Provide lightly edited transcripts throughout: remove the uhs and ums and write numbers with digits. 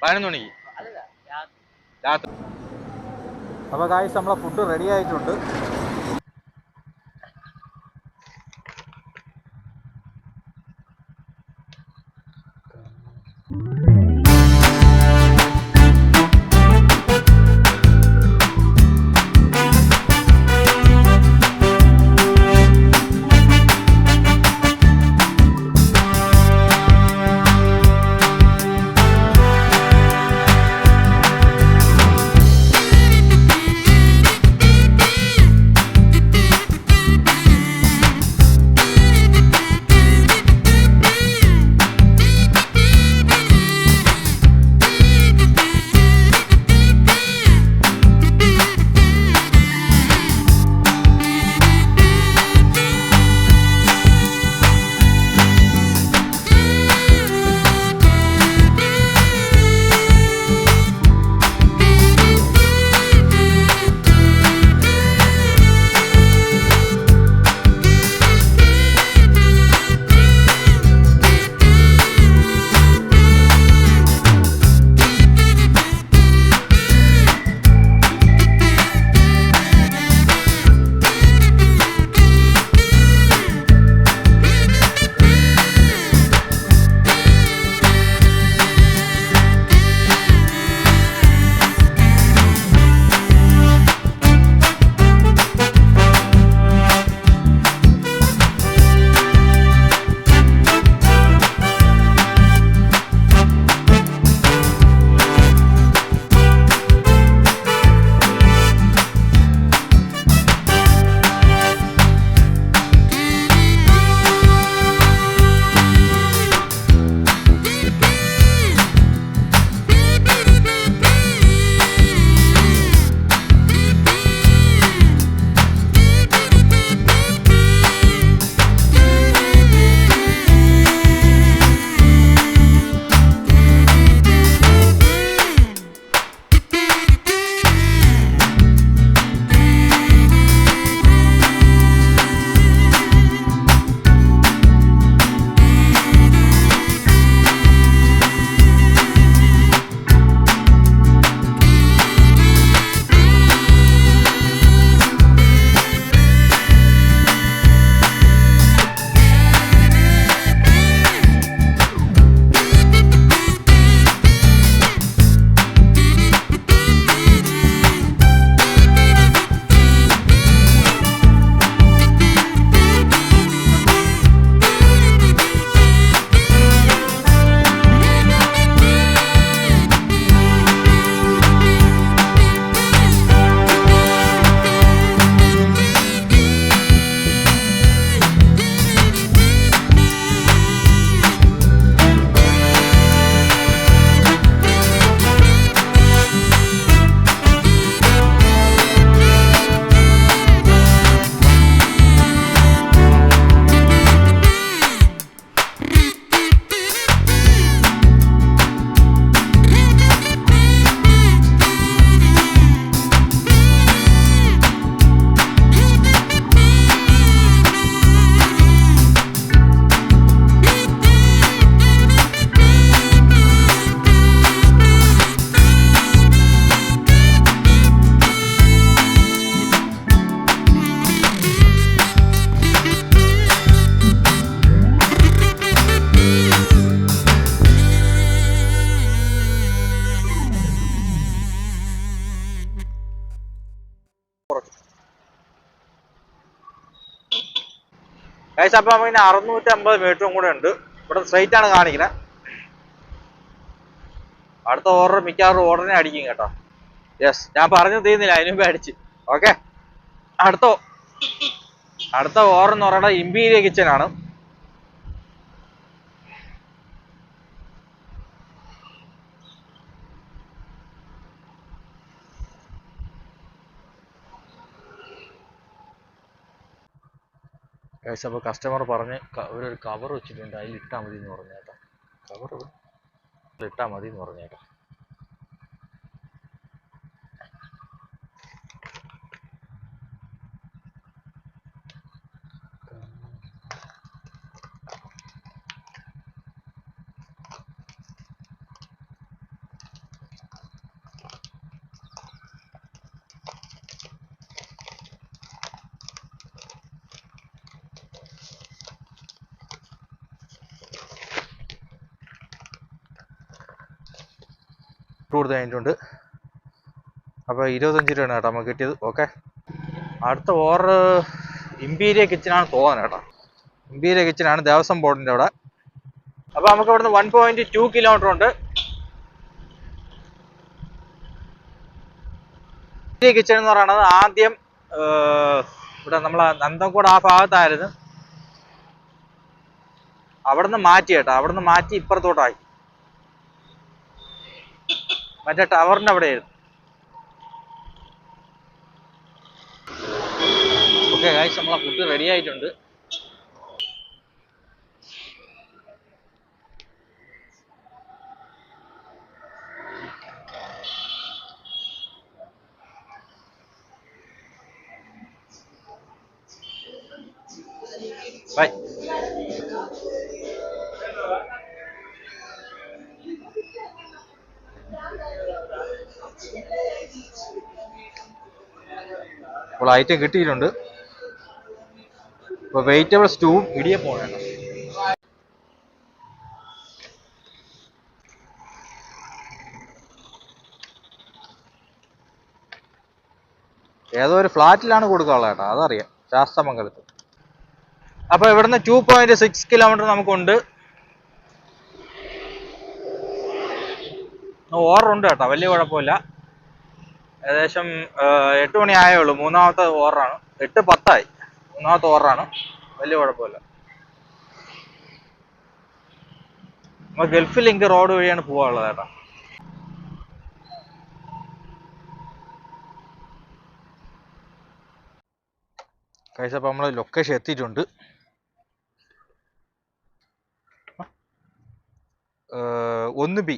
11 മണിക്ക് രാത്രി. അപ്പോൾ ഗായ്സ് നമ്മളെ ഫുഡ് റെഡി ആയിട്ടുണ്ട്. ഗൈസ് അപ്പം നമുക്ക് 650 മീറ്ററും കൂടെ ഉണ്ട്. ഇവിടെ സ്ട്രൈറ്റ് ആണ് കാണിക്കുന്നത്. അടുത്ത ഓർഡർ മിക്കവാറും ഓർഡറിനെ അടിക്കും കേട്ടോ. യെസ്, ഞാൻ പറഞ്ഞു തീർന്നില്ല, അതിന് മുമ്പേ അടിച്ച്. ഓക്കെ, അടുത്ത ഓർഡർ എന്ന് പറയുന്നത് ഇമ്പീരിയൽ കിച്ചൺ ആണ്. ഗൈസ് അപ്പോൾ കസ്റ്റമർ പറഞ്ഞ് ഒരു കവർ വെച്ചിട്ടുണ്ട്, അതിൽ ഇട്ടാൽ മതി എന്ന് പറഞ്ഞേക്കാം. കവർ ഇട്ടാൽ മതി എന്ന് പറഞ്ഞേക്കാം. കൊടുത്ത് കഴിഞ്ഞിട്ടുണ്ട്. അപ്പോൾ 25 രൂപയാണ് കേട്ടോ നമുക്ക് കിട്ടിയത്. ഓക്കെ, അടുത്ത ഓർഡർ ഇമ്പീരിയ കിച്ചനാണ് തോന്നുന്നത് കേട്ടോ. ഇമ്പീരിയ കിച്ചനാണ് ദേവസ്വം ബോർഡിൻ്റെ അവിടെ. അപ്പോൾ നമുക്ക് ഇവിടുന്ന് 1.2 കിലോമീറ്റർ ഉണ്ട്. ഇമ്പീരിയ കിച്ചൺ എന്ന് പറയുന്നത് ആദ്യം ഇവിടെ നമ്മളെ നന്തൻകോട് ആ ഭാഗത്തായിരുന്നു. അവിടുന്ന് മാറ്റി കേട്ടോ, അവിടുന്ന് മാറ്റി ഇപ്പുറത്തോട്ടായി, മറ്റേ ടവറിൻ്റെ അവിടെയായിരുന്നു. ഓക്കെ ഗൈസ്, നമ്മളെ ഫുഡ് റെഡി ആയിട്ടുണ്ട്. ബൈ. അപ്പോൾ ഐറ്റം കിട്ടിയിട്ടുണ്ട്. ഇപ്പോൾ വെജിറ്റബിൾ സ്റ്റൂവും ഇടിയപ്പവും വേണം. ഏതോ ഒരു ഫ്ലാറ്റിലാണ് കൊടുക്കാനുള്ളത് കേട്ടോ, അതറിയാം, ശാസ്തമംഗലത്ത്. അപ്പോൾ ഇവിടുന്ന് 2.6 കിലോമീറ്റർ നമുക്കുണ്ട്. ഓർഡറുണ്ട് കേട്ടോ, വലിയ കുഴപ്പമില്ല. ഏകദേശം 8 മണി ആയേ ഉള്ളൂ. മൂന്നാമത്തെ ഓർഡറാണ്. 8:10 മൂന്നാമത്തെ ഓർഡറാണ്. വലിയ കുഴപ്പമില്ല. നമ്മൾ ഗൾഫ് ലിങ്ക് റോഡ് വഴിയാണ് പോകാനുള്ളത് കേട്ടോ. കഴിച്ച അപ്പോൾ നമ്മൾ ലൊക്കേഷൻ എത്തിയിട്ടുണ്ട്. 1B.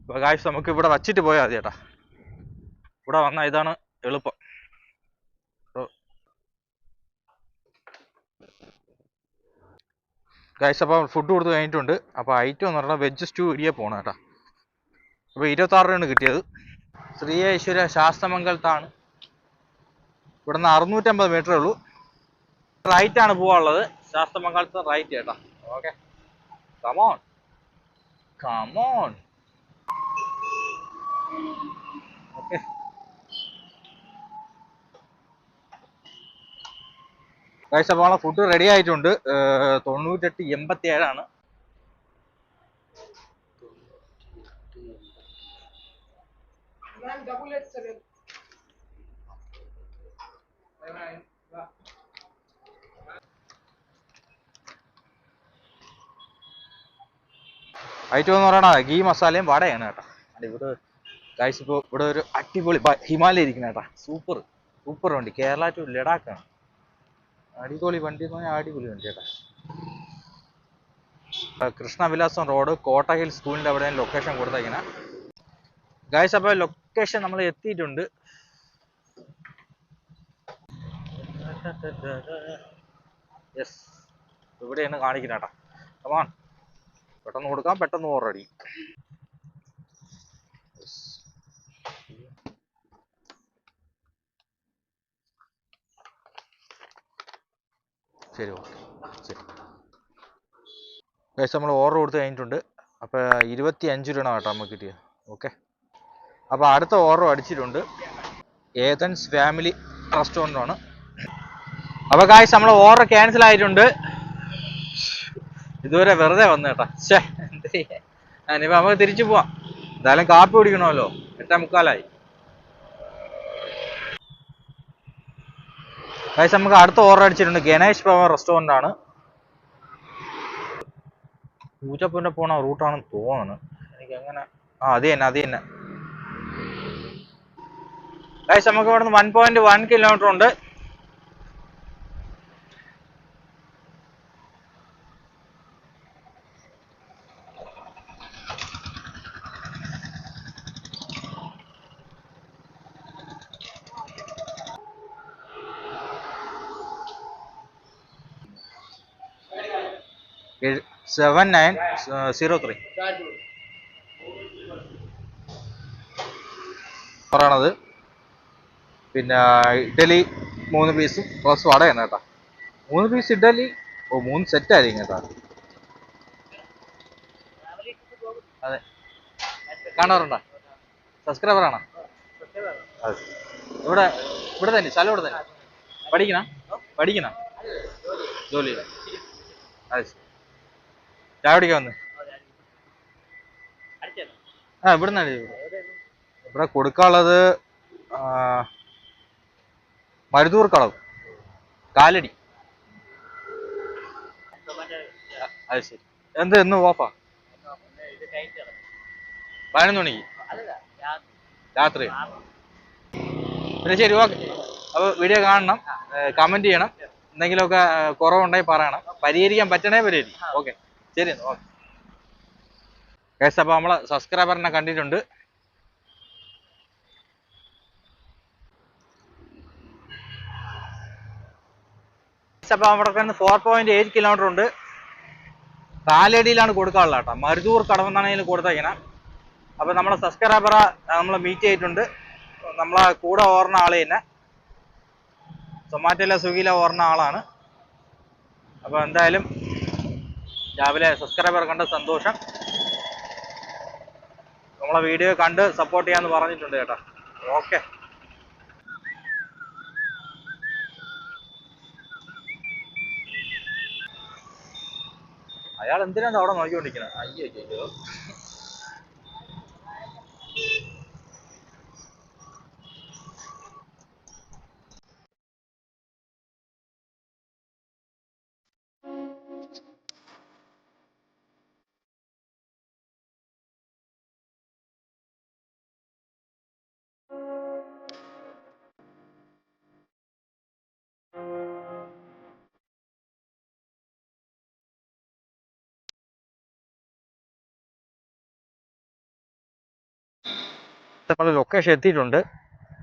അപ്പോൾ കാഴ്ച നമുക്ക് ഇവിടെ വച്ചിട്ട് പോയാൽ മതി ചേട്ടാ. ഇവിടെ വന്നാൽ ഇതാണ് എളുപ്പം. ഗൈസ്, അപ്പോൾ ഫുഡ് കൊടുത്ത് കഴിഞ്ഞിട്ടുണ്ട്. അപ്പോൾ ഐറ്റം എന്ന് പറഞ്ഞാൽ വെജ് സ്റ്റൂ ഇടിയപ്പമാണ് കേട്ടോ. അപ്പോൾ 26 രൂപയാണ് കിട്ടിയത്. ശ്രീ ഐശ്വര്യ ശാസ്തമംഗലത്താണ്. ഇവിടുന്ന് 650 മീറ്ററേ ഉള്ളൂ. റൈറ്റാണ് പോകാനുള്ളത്. ശാസ്തമംഗലത്ത് റൈറ്റ് കേട്ടോ. Okay, come on come on. Okay, guys, അപ്പോൾ ഫുഡ് റെഡി ആയിട്ടുണ്ട്. 98.87 ഐറ്റം എന്ന് പറയണത് ഗീ മസാലയും വടയാണ് കേട്ടോ. ഇവിടെ ഗൈസ്, ഇപ്പോൾ ഇവിടെ ഒരു അടിപൊളി ഹിമാലയ ഇരിക്കുന്ന കേട്ടോ. സൂപ്പർ വണ്ടി. കേരള ടു ലഡാക്കാണ്. അടിപൊളി വണ്ടി എന്ന് പറഞ്ഞാൽ അടിപൊളി വണ്ടി കേട്ടോ. കൃഷ്ണവിലാസം റോഡ് കോട്ടഹിൽ സ്കൂളിൻ്റെ അവിടെ ലൊക്കേഷൻ കൊടുത്തേക്കുന്ന ഗൈസ്. അപ്പോൾ ലൊക്കേഷൻ നമ്മൾ എത്തിയിട്ടുണ്ട്. യെസ്, ഇവിടെയാണ് കാണിക്കുന്നത് കേട്ടോ. കമോൺ, പെട്ടെന്ന് കൊടുക്കാം, പെട്ടെന്ന് ഓൾറെഡി. ശരി, ഓക്കെ, ശരി ഗൈസ്, നമ്മൾ ഓർഡർ കൊടുത്ത് കഴിഞ്ഞിട്ടുണ്ട്. അപ്പോൾ 25 രൂപയാണ് കേട്ടോ നമുക്ക് കിട്ടിയത്. ഓക്കെ, അപ്പോൾ അടുത്ത ഓർഡർ അടിച്ചിട്ടുണ്ട്. ഏതൻസ് ഫാമിലി റെസ്റ്റോറൻ്റാണ്. അപ്പോൾ ഗൈസ്, നമ്മൾ ഓർഡർ ക്യാൻസൽ ആയിട്ടുണ്ട്. ഇതുവരെ വെറുതെ വന്നു കേട്ടോ. എന്ത് ചെയ്യാൻ, ഇനിയിപ്പോൾ നമുക്ക് തിരിച്ചു പോവാം. എന്തായാലും കാപ്പി കുടിക്കണമല്ലോ. 8:45. ഗൈസ്, നമുക്ക് അടുത്ത ഓർഡർ അടിച്ചിട്ടുണ്ട്. ഗണേഷ് ഭവൻ റെസ്റ്റോറൻ്റ് ആണ്. പൂജപ്പുര പോണ റൂട്ടാണെന്ന് തോന്നുന്നു എനിക്ക്. അങ്ങനെ അത് തന്നെ. ഗൈസ്, നമുക്ക് ഇവിടെ നിന്ന് 1.1 കിലോമീറ്റർ ഉണ്ട്. It 7903 പറയണത്. പിന്നെ ഇഡലി 3 പീസും പ്ലസ് വടയാണ് കേട്ടോ. 3 പീസ് ഇഡലി 3 സെറ്റ് ആയിരിക്കും കേട്ടോ. അതെ, കാണാറുണ്ടോ? സബ്സ്ക്രൈബർ ആണോ? അതെ. ഇവിടെ ഇവിടെ തന്നെ, സ്ഥലം ഇവിടെ തന്നെ. പഠിക്കണ ജോലി ചെയ്യണം. അത് ശരി. ചായ കുടിക്കാൻ വന്ന്. ആ ഇവിടെ നിന്നാണ്. ഇവിടെ കൊടുക്കാനുള്ളത് മരുതൂർ കളവ്, കാലടി. അത് ശരി. എന്ന് ഓഫാ? 11 മണിക്ക് രാത്രി. പിന്നെ ശരി, ഓക്കെ. അപ്പോൾ വീഡിയോ കാണണം, കമന്റ് ചെയ്യണം, എന്തെങ്കിലുമൊക്കെ കുറവുണ്ടെങ്കിൽ പറയണം, പരിഹരിക്കാൻ പറ്റണേ പരിഹരിക്കും. ഓക്കെ, ശരി. ഓക്കെ ഗൈസ്, അപ്പോൾ നമ്മളെ സബ്സ്ക്രൈബറിനെ കണ്ടിട്ടുണ്ട്. അപ്പോൾ അവിടെ നിന്ന് 4.8 കിലോമീറ്റർ ഉണ്ട്. കാലടിയിലാണ് കൊടുക്കാനുള്ളത് കേട്ടോ. മരുതൂർ കടവെന്നാണെങ്കിൽ കൊടുത്തേക്കണം. അപ്പോൾ നമ്മളെ സബ്സ്ക്രൈബറെ നമ്മൾ മീറ്റ് ചെയ്തിട്ടുണ്ട്. നമ്മളെ കൂടെ ഓർണ ആൾ തന്നെ, സൊമാറ്റോയിലെ സ്വിഗ്ഗിയിലെ ഓർണ ആളാണ്. അപ്പോൾ എന്തായാലും രാവിലെ സബ്സ്ക്രൈബർ കണ്ട സന്തോഷം. നമ്മളെ വീഡിയോ കണ്ട് സപ്പോർട്ട് ചെയ്യാമെന്ന് പറഞ്ഞിട്ടുണ്ട് കേട്ടോ. ഓക്കെ. അയാൾ എന്തിനാണ് അവിടെ നോക്കിക്കൊണ്ടിരിക്കുന്നത്? അയ്യോ. നമ്മൾ ലൊക്കേഷൻ എത്തിയിട്ടുണ്ട്.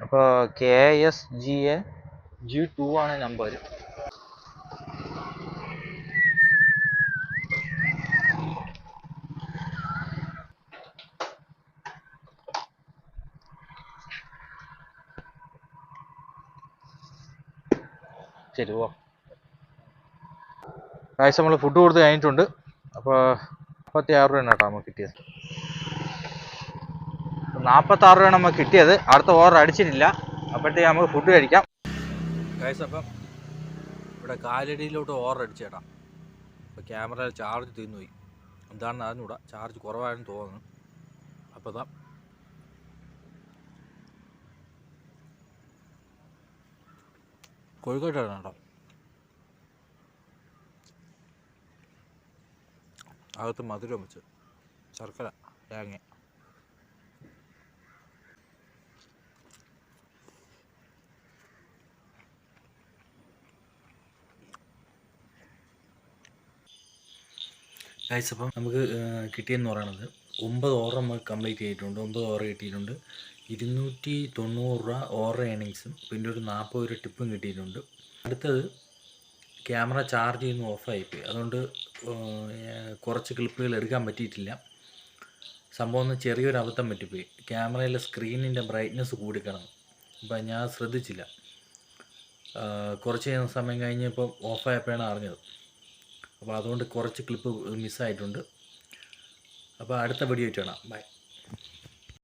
അപ്പോൾ KSGA G2 ആണ് നമ്പർ. ശരി, പോ. കാഴ്ച നമ്മൾ ഫുഡ് കൊടുത്ത് കഴിഞ്ഞിട്ടുണ്ട്. അപ്പോൾ 46 രൂപയാണ് കേട്ടോ നമുക്ക് കിട്ടിയത്. 46 രൂപയാണ് നമുക്ക് കിട്ടിയത്. അടുത്ത ഓർഡർ അടിച്ചിട്ടില്ല. അപ്പോഴത്തേക്ക് നമുക്ക് ഫുഡ് കഴിക്കാം. കാഴ്ച അപ്പം ഇവിടെ കാലടിയിലോട്ട് ഓർഡർ അടിച്ചേട്ടാ. അപ്പോൾ ക്യാമറ ചാർജ് തീർന്നുപോയി. എന്താണെന്ന് അറിഞ്ഞൂടാ, ചാർജ് കുറവായെന്ന് തോന്നുന്നു. അപ്പോൾ ഇതാ കോഴിക്കോട്ടാണ് കേട്ടോ. അകത്ത് മധുരം വെച്ച് ശർക്കര തേങ്ങ. ഗൈസ്, അപ്പം നമുക്ക് കിട്ടിയെന്ന് പറയണത് 9 ഓർഡർ നമുക്ക് കംപ്ലീറ്റ് ചെയ്തിട്ടുണ്ട്. 9 ഓർഡർ കിട്ടിയിട്ടുണ്ട്. 290 രൂപ ഓർഡർ ഏണിങ്സും പിന്നെ ഒരു 40 രൂപ ടിപ്പും കിട്ടിയിട്ടുണ്ട്. അടുത്തത് ക്യാമറ ചാർജ് ചെയ്യുന്ന ഓഫായിപ്പോയി. അതുകൊണ്ട് കുറച്ച് ക്ലിപ്പുകൾ എടുക്കാൻ പറ്റിയിട്ടില്ല. സംഭവം ചെറിയൊരു അബദ്ധം പറ്റിപ്പോയി. ക്യാമറയിലെ സ്ക്രീനിൻ്റെ ബ്രൈറ്റ്നസ് കൂടിക്കിടന്നു. അപ്പം ഞാൻ ശ്രദ്ധിച്ചില്ല. കുറച്ച് സമയം കഴിഞ്ഞപ്പോൾ ഓഫായപ്പോഴാണ് അറിഞ്ഞത്. അപ്പോൾ അതുകൊണ്ട് കുറച്ച് ക്ലിപ്പ് മിസ്സായിട്ടുണ്ട്. അപ്പോൾ അടുത്ത വീഡിയോ ആയിട്ട് കാണാം. ബൈ.